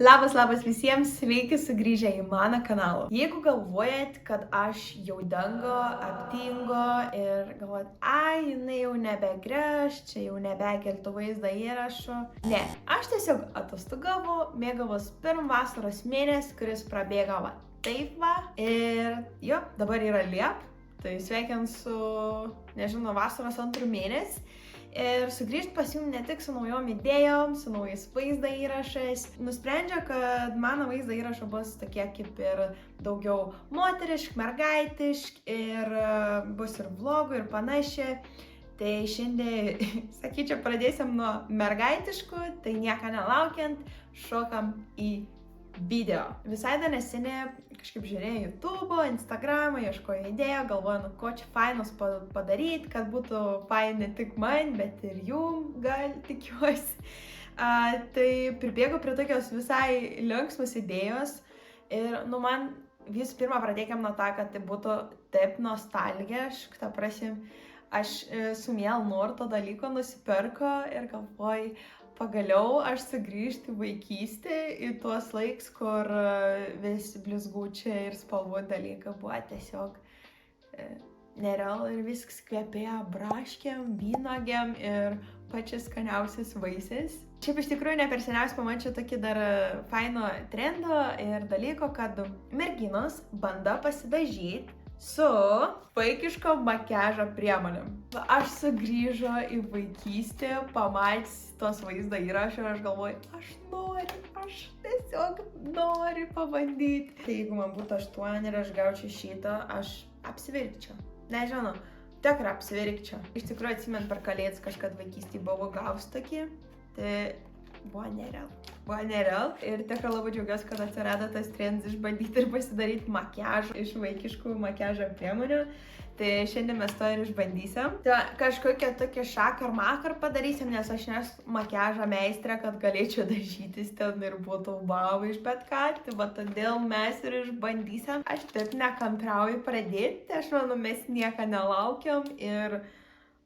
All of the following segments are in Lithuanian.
Labas visiems, sveiki sugrįžę į mano kanalą. Jeigu galvojat, kad aš jau dango, aptingo ir galvojat, jinai jau nebegrįš, čia jau nebekeltų vaizdą įrašų. Ne, aš tiesiog atostogavau, mėgavos pirm vasaros mėnesį, kuris prabėga va taip va. Ir jo, dabar yra Liep, tai sveikin su, nežinau, vasaros antrų mėnesį. Ir sugrįžti pas jums ne tik su naujom idėjom, su naujais vaizdo įrašais. Nusprendžiau, kad mano vaizdo įrašai bus tokie kaip ir daugiau moteriški, mergaitiški ir bus ir vlogų ir panašiai. Tai šiandien, sakyčiau, pradėsim nuo mergaitiškų, tai nieko nelaukiant, šokam į video. Visai dar neseniai kažkaip žiūrėjau YouTube, Instagramą, ieškojau idėjų, galvoju, ko čia fainos padaryti, kad būtų fain ne tik man, bet ir jum, gal tikiuosi. Tai pribėgau prie tokios visai linksmos idėjos ir, man visų pirma pradėkime nuo to, kad tai būtų taip nostalgiška, ta prasme, aš su mielu noru to dalyko nusipirko ir galvoju, pagaliau aš sugrįžti vaikystę į tuos laiks, kur visi blizgučiai ir spalvų dalykai buvo tiesiog nereal ir viskas kvepėjo braškėm, vynuogėm ir pačias skaniausias vaisiais. Šiaip iš tikrųjų ne per seniausiai pamačiau tokį dar faino trendo ir dalyko, kad merginos bando pasidažyti su vaikiško makiažo priemonėm. Aš sugrįžo į vaikystę, pamatęs tos vaizdo įrašą ir aš galvoju, aš tiesiog noriu pabandyti. Tai jeigu man būtų 8 ir aš gaučiau šitą, aš apsiverkčiau. Nežinau, tikrai apsiverkčiau. Iš tikrųjų atsimenu per kalėdas kažkad vaikystėje buvau gavus tokį, tai buvo nereal. Ir tikrai labai džiaugiuosi, kad atsirado tas trendas išbandyti ir pasidaryti makiažą iš vaikiškų makiažo priemonių. Tai šiandien mes to ir išbandysim. Tai kažkokią tokį šakar makar padarysim, nes aš nesu makiažo meistrė, kad galėčiau dažytis ten ir būtų wow iš bet ką. Tai va todėl mes ir išbandysim. Aš taip nekantrauju pradėti, tai aš manau, mes nieko nelaukiam ir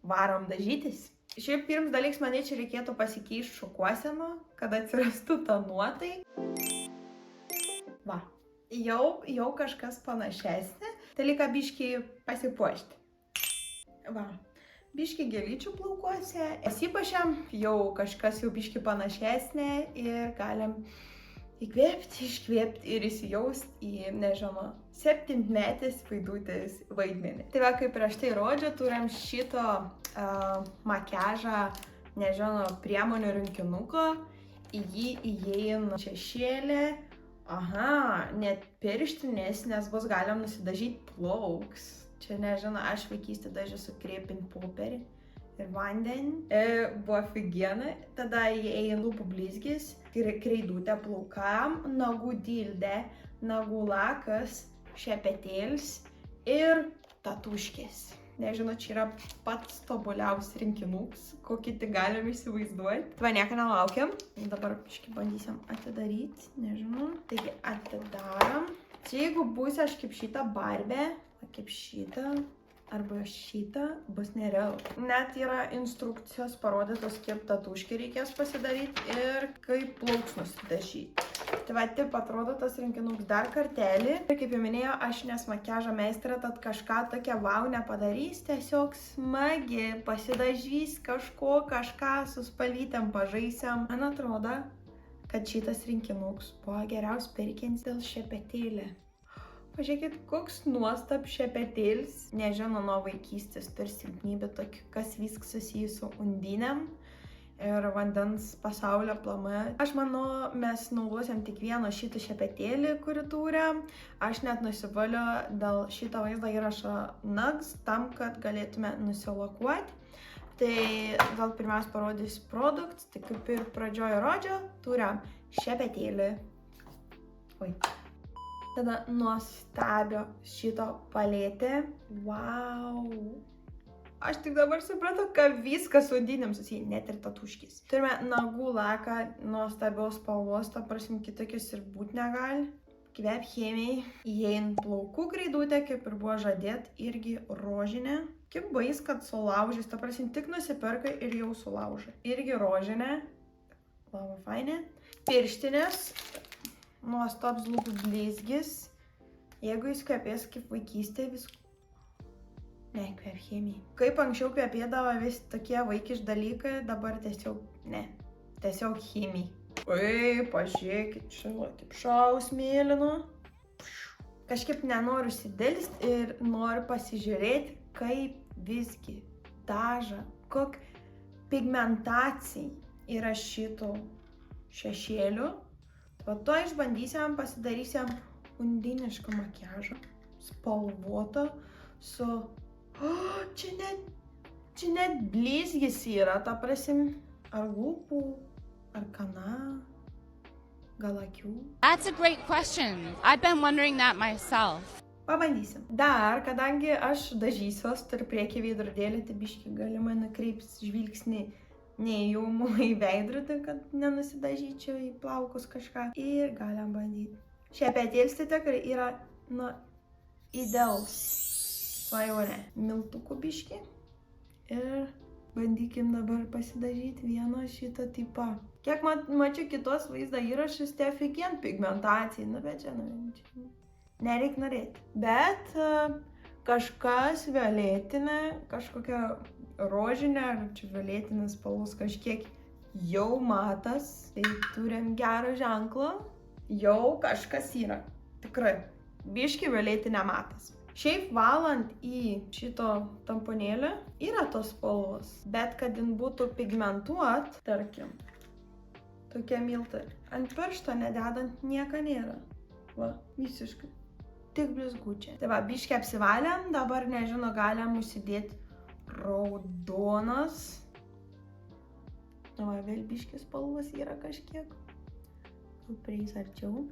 varom dažytis. Šiaip pirms dalyks manyčiau reikėtų pasikeisti šukuoseną, kad atsirastų ta nuotai. Va, jau kažkas panašesnė. Tai lyg biškį pasipuošti. Va, biškį gėlyčių plaukuose. Pasipuošiam, jau kažkas jau biškį panašesnė ir galim įkvėpti, iškvėpti ir įsijausti į, nežinau, 7-metės vaidutės vaidmenį. Tai va, kaip prieš tai rodžiau, turim šito makiažą, nežinau, priemonių rinkinuko, į jį įeina šešėlė, net pirštinės, nes bus galim nusidažyti plauks. Čia, nežinau, aš vaikystę dažiu su krepinį popierį ir vandenį. Buvo figiena, tada įeina lūpų blizgis, kreidutė plaukam, nagų dildė, nagų lakas, šepetėlis ir tatuškės. Nežinau, čia yra pats tobuliausias rinkinukas, kokį tik galim įsivaizduoti. Tai nieko nelaukiam. Dabar bandysim atidaryti, nežinau. Taigi atidarom. Čia jeigu bus aš kaip šitą barbę, kaip šitą, arba šitą, bus nereal. Net yra instrukcijos parodytos, kaip tatuškį reikės pasidaryti ir kaip plauks nusidažyti. Tai va, taip atrodo tas rinkinukas dar kartelį. Ir kaip jau minėjau, aš nes makiažo meistrė, tad kažką tokia wow nepadarys, tiesiog smagi pasidažys kažką su spalvytėm pažaisiam. Man atrodo, kad šitas rinkinukas buvo geriausias pirkins dėl šepetėlį. Pažiūrėkit, koks nuostab šepetėlis. Nežinau, nuo vaikystės turi silpnybę tokį, kas viskas susijęs su undinėm ir vandens pasaulio aplamai. Aš manau, mes naudosim tik vieną šitą šepetėlį, kurį turim. Aš net nusivaliu dėl šito vaizdo įrašo nags, tam, kad galėtume nusilakuoti. Tai gal pirmiausia parodys produktus, tai kaip ir pradžioje rodžiau, turim šepetėlį. Tada nuostabio šito paletė. Wow! Aš tik dabar supratau, kad viskas su undinėm susiję, net ir tatuškis. Turime nagų laką nuostabios spalvos, ta prasme kitokius ir būt negali. Kvep chemijai. Įein plaukų kreidutė, kaip ir buvo žadėt, irgi rožinė. Kaip bais, kad sulaužys, ta prasme tik nusipirkai ir jau sulaužai. Irgi rožinė. Labai fainė. Pirštinės. nuostabus lūpų blizgis. Jeigu jis kvepės kaip vaikystė, ne, kvep chemijai. Kaip anksčiau kvepėdavo vis tokie vaikiški dalykai, dabar tiesiog, ne, tiesiog chemijai. Oi, pažiūrėkit, čia kaip šaus mėlyno. Kažkaip nenoriu užsidėlsti ir noriu pasižiūrėti, kaip visgi daža, kok pigmentacija yra šito šešėlių. Va to išbandysiam, pasidarysiam undinišką makiažą, spalvotą su... Čia net blizgis yra, ta prasme, ar lūpų, ar kanalų, gal akių. That's a great question. I've been wondering that myself. Pabandysim. Dar, kadangi aš dažysiuos, turiu priekį veidrodėlį, tai biškį galima nukreips žvilgsnį ne į jumų, į veidrodį, kad nenusidažyčiau į plaukus kažką. Ir galim bandyti. Šepetėlis tai tikrai yra, idealus. Svajonė. Miltukų biškį. Ir bandykim dabar pasidažyti vieną šitą tipą. Kiek mačiau kitos vaizdo įrašus, tai afigiant pigmentacija. Bet čia, nereik norėti. Bet kažkas violetinė, kažkokia rožinė, ar čia violetinės spalvos kažkiek jau matas. Tai turim gerą ženklą. Jau kažkas yra. Tikrai. Biški violetinė matas. Šiaip valant į šito tamponėlį yra tos spalvos. Bet kad jin būtų pigmentuot, tarkim, tokia miltai. Ant piršto nededant nieko nėra. Va, visiškai. Tik blizgučiai. Tai va, biškį apsivalėm, dabar nežinau, galim užsidėti raudonas. Va, vėl biškis spalvos yra kažkiek. Gal prieis arčiau.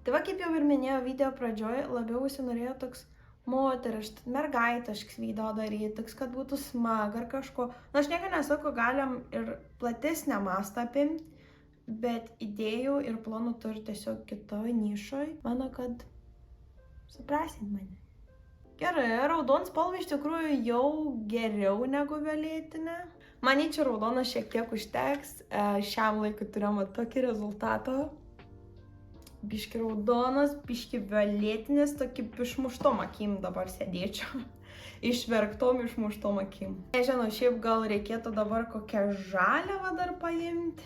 Tai va, kaip jau ir minėjau video pradžioje, labiau užsinorėjo toks moteriškas, mergaitiškas video daryti, toks, kad būtų smaga ar kažko. Na, aš nieko nesakau, galim ir platesnę mastą apimti, bet idėjų ir planų turi tiesiog kitoj nišoj. Manau, kad suprasit mane. Gerai, raudon spalva iš tikrųjų jau geriau negu violetinė. Manyčiau, raudonas šiek tiek užteks. Šiam laikui turėjom tokį rezultatą. Biški raudonas, biški violetinis, tokį išmuštom akim dabar sėdėčiau. Išverktom išmuštom akim. Nežinau, šiaip gal reikėtų dabar kokią žaliavą dar paimti.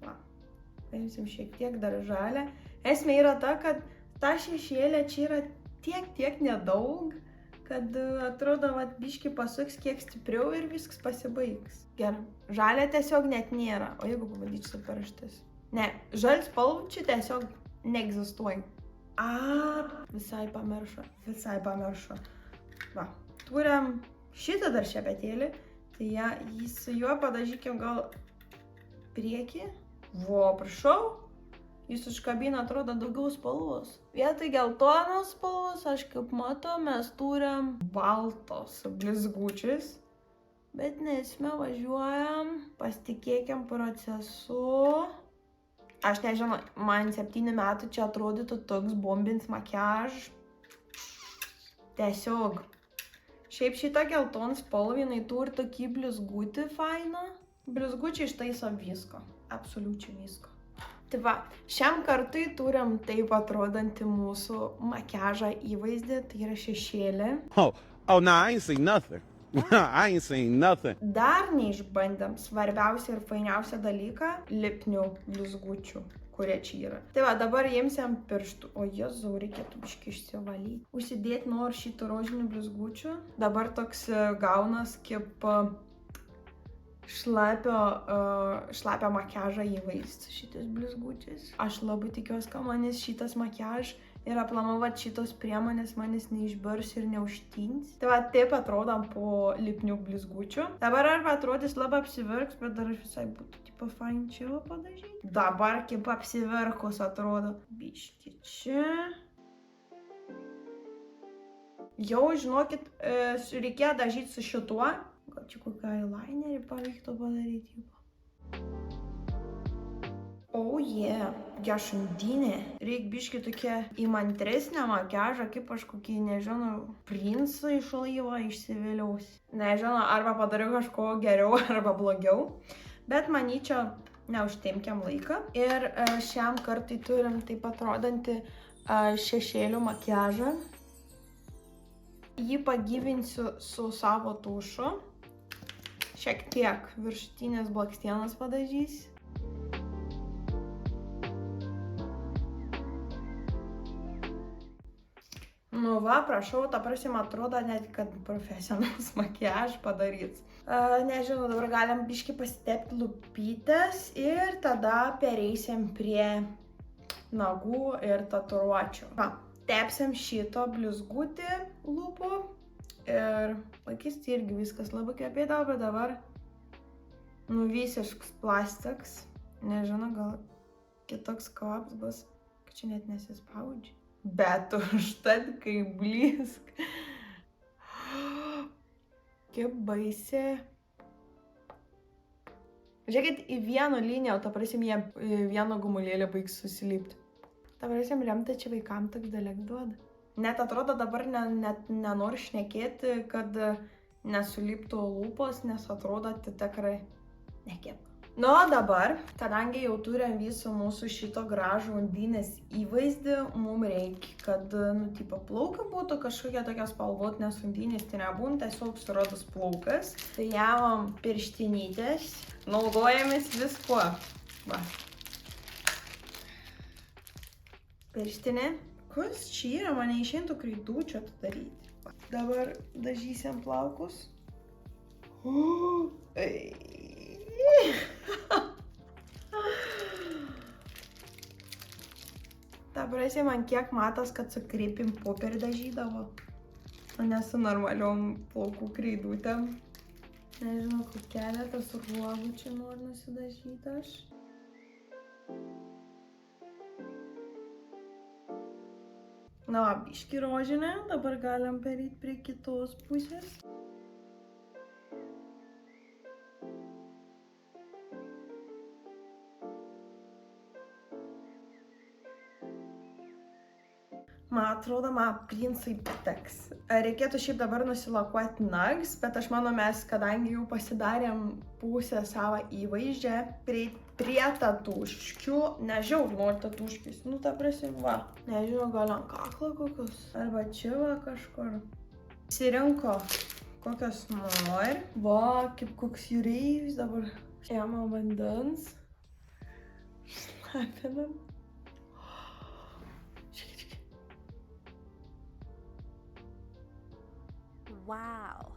Va, paimsim šiek tiek dar žalę. Esmė yra ta, kad ta šešėlė čia yra tiek nedaug, kad atrodo, va, biški pasuks kiek stipriau ir viskas pasibaigs. Gerai, žalė tiesiog net nėra. O jeigu pabandyčiau su pirštais? Ne, žalių spalvų čia tiesiog neegzistuoja. Visai pamiršo. Va, turim šitą dar šepetėlį, tai su juo padažykim gal priekį. Vo, prašau, jis užkabina, atrodo, daugiau spalvos. Vietoj geltonos spalvos, aš kaip matau, mes turim baltos blizgučius. Bet nesme, važiuojam, pasitikėkim procesu. Aš nežinau, man 7 metų čia atrodytų toks bombins makiaž. Tiesiog. Šiaip šitą gelton spalvą, jinai turi tokį blizgutį fainą. Blizgučiai ištaiso visko. Absoliučiai visko. Tai va, šiam kartui turim taip atrodantį mūsų makiažą įvaizdį, tai yra šešėlį. Oh, nah, I ain't seen nothing. I ain't seen nothing. Dar neišbandėm svarbiausią ir fainiausią dalyką – lipnių blizgučių, kurie čia yra. Tai va, dabar imsiam pirštų. O Jėzau, reikėtų biškį išsivalyti. Užsidėti noriu šitų rožinių blizgučių. Dabar toks gaunas kaip šlapio makiažą įvaizdį šitais blizgučiais. Aš labai tikiuosi, kad manis šitas makiaž ir aplamovat šitos priemonės manis neišbars ir neužtins. Tai va, taip atrodom po lipnių blizgučių. Dabar arba atrodys labai apsiverks, bet dar visai būtų tipo fainčiau padažyti. Dabar kaip apsiverkus atrodo. Biški čia. Jau, žinokit, reikėjo dažyti su šituo. Gal čia kokią eyelinerį pavyktų padaryti. Oh yeah, gešundinė. Reik biški tokia įmantresnė makiažą, kaip aš kokį, nežinau, princą iš laivo išsivėliaus. Nežinau, arba padariau kažko geriau, arba blogiau. Bet manyčiau, neužtemkiam laiką. Ir šiam kartui turim taip atrodantį šešėlių makiažą. Jį pagyvinsiu su savo tušu. Šiek tiek viršutinės blakstienas padažys. Nu va, prašau, ta prasme, atrodo net, kad profesionalus makiaž padaryts. Nežinau, dabar galim biškį pasitepti lūpytes ir tada pereisim prie nagų ir tatuiruočių. Va, tepsim šito blizgutį lūpų ir laikysti irgi viskas labai kvepėdavo, bet dabar visiškas plastikas. Nežinau, gal kitoks kvapas bus, kad čia net nesispaudžia. Bet užtat kaip blizg. Kaip baisiai. Žiūrėkit, į vieną liniją, ta prasme, jie vieno gumulėlį baigs susilipti. Ta prasme, rimta čia vaikam toks dalyk duoda. Net atrodo dabar net nenoriu šnekėti, kad nesuliptų lūpos, nes atrodo tikrai nekėp. Nu, dabar, kadangi jau turim visų mūsų šito gražų undinės įvaizdį, mums reikia, kad, plaukai būtų kažkokie tokios spalvot, nes undinės tai nebūna, tiesiog surodus plaukas. Tai javom pirštinytės, naudojamės viskuo. Va. Pirštinė. Kas čia yra? Man neišeintų kreidučio daryti. Va. Dabar dažysim plaukus. Dabar esi man kiek matas, kad su kreipim popierį dažydavo, o ne su normaliom plaukų kreidutėm. Nežinau, kur keletas ruogų čia noriu nusidažyti aš. Na, biškį rožinę, dabar galim perėti prie kitos pusės. Man atrodo, princai patiks. Reikėtų šiaip dabar nusilakuoti nags, bet aš manau, mes, kadangi jau pasidarėm pusę savo įvaizdžią prie tatuškių, nežinau, nori tatuškis, ta prasme, va, nežinau, gal ant kaklo kokius, arba čia va kažkur. Sirinko kokios nori, va, kaip koks jūreivis, dabar ėmė vandens, šlapinam. Wow.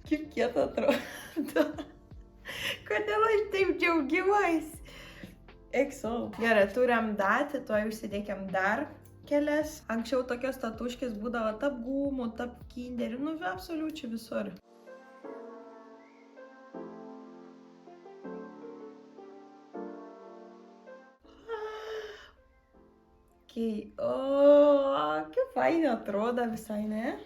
Kaip kieta atrodo. Kodėl aš taip džiaugiuosi? Ekso. Gerai, turim datį, tuoj užsidėkiam dar kelias. Anksčiau tokios tatuškės būdavo tarp gumų, tarp kinderių, absoliučiai visur. Kaip fainai atrodo visai, ne?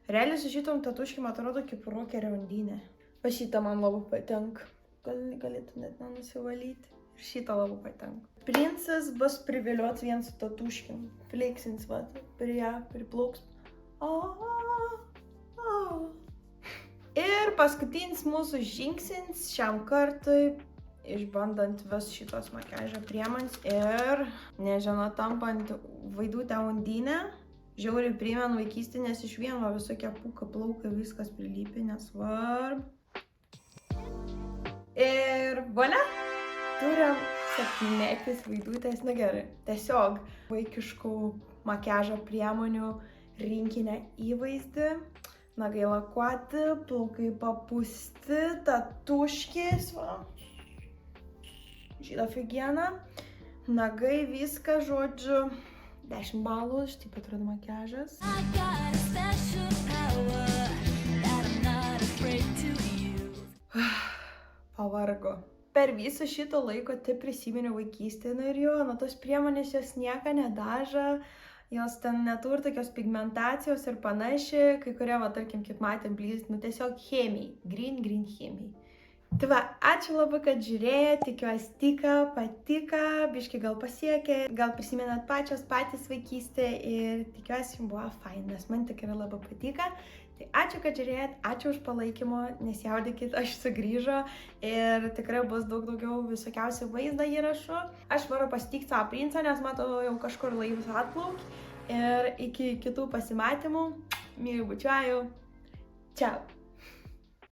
Realiai su šitom tatuškim atrodo kaip rokerio undinė. O šitą man labai patinka. Gal galėtų net nenusivalyti. Ir šitą labai patinka. Princas bus priviliuots vien su tatuškim. Fleiksins, va, priplauks. Ir paskutinis mūsų žingsnis šiam kartui, išbandant vis šitos makiažo priemonės ir, nežinau, tampant vaidutę undinę. Žiauriai primenu vaikystę, nes iš vieno visokie pūka, plaukai, viskas prilypė, nesvarbu. Ir volia! Turim 7 vaidutės, gerai. Tiesiog vaikiškų makiažo priemonių rinkinę įvaizdį. Nagai lakuoti, plaukai papūsti, tatuškės, va. Žyda figiena. Nagai, viską, žodžiu. 10 balų, štai atrodo makiažas. Pavargo. Per visą šitą laiko taip prisiminiau vaikystę, ir jo, tos priemonės jos nieko nedaža, jos ten neturi tokios pigmentacijos ir panašiai, kai kurie, tarkim, kaip matėm, blizg, tiesiog chemijai, green chemijai. Tai va, ačiū labai, kad žiūrėjote, tikiuosi patiko, biškai gal pasiekė, gal prisimenat patys vaikystę ir tikiuosi buvo fain, nes man tikrai labai patiko. Tai ačiū, kad žiūrėjot, ačiū už palaikymą, nesijaudykit, aš sugrįžo ir tikrai bus daug daugiau visokiausių vaizdo įrašų. Aš varu pasitikti savo princą, nes matau jau kažkur laivas atplauk. Ir iki kitų pasimatymų, myliu bučiuoju. Ciao.